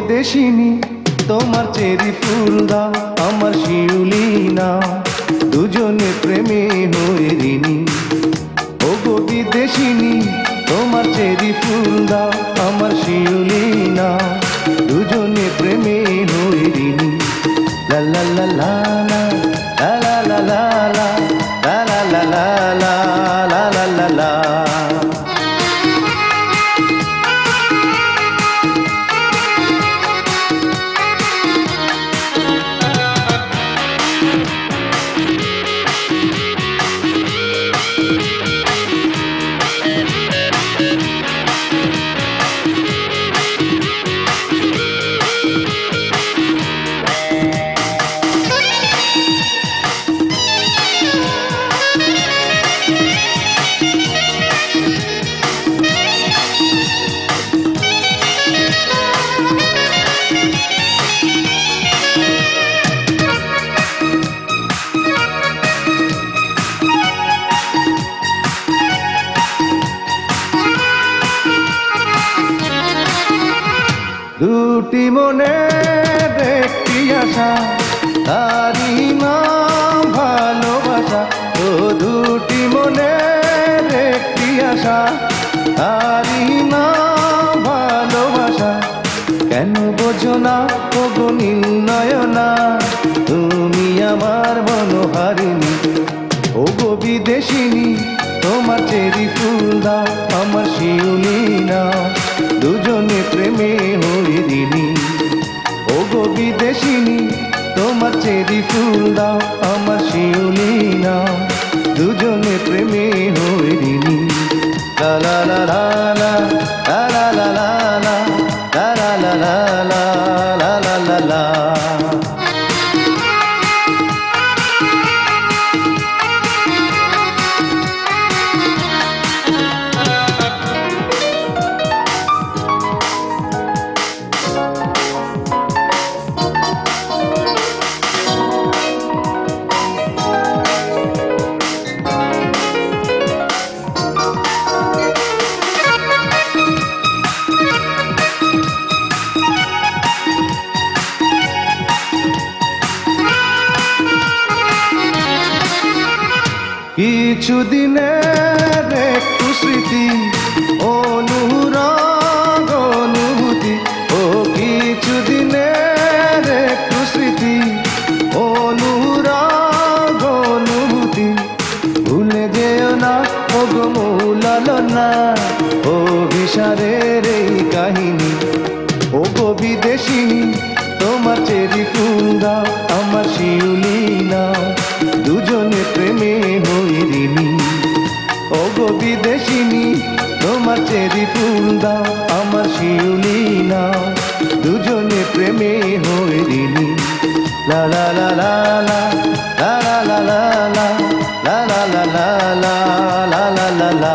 বিদেশিনী তোমার চেরি ফুল দাও আমার শিউলি নাও দুজনে প্রেমে হয়ে ঋণী ও গো বিদেশিনী তোমার চেরি ফুল দাও আমার শিউলি নাও দুজনে প্রেমে হয়ে ঋণী লা লা লা লা লা লা লা লা লা লা লা লা লা লা লা লা লা। দুটি মনের একটি আশা তারি নাম ভালোবাসা ও দুটি মনের একটি আশা তারি নাম ভালোবাসা কেন বোঝো না ও গো নির্ণয়না তুমি আমার মনোহারিণী ও গো বিদেশিনী তোমার চেরি ফুল দাও আমার শিউলি নাও দুজনে প্রেমে হয়ে ঋণী ও গো বিদেশিনী তোমার চেরি ফুল দাও আমার শিউলি নাও দুজনে প্রেমে হয়ে ঋণী লা লা লা লা লা লা লা লা লা লা লা লা লা লা লা লা। কিছুদিনের একটু স্মৃতি অনুরাগ অনুভূতি ও কিছুদিনের একটু স্মৃতি অনুরাগ অনুভূতি ভুলে যেও না ও গো মৌলালনা ও বিশারের এই কাহিনী ও গো বিদেশিনী তোমার চেরি ফুল দাও আমার শিউলি নাও দুজনে প্রেমে হয়ে ঋণী ও গো বিদেশিনী তোমার চেরি ফুল দাও আমার শিউলি নাও দুজনে প্রেমে হয়ে ঋণী লা লা লা লা লা লা লা লা লা লা লা লা লা লা লা লা লা।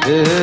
Yeah.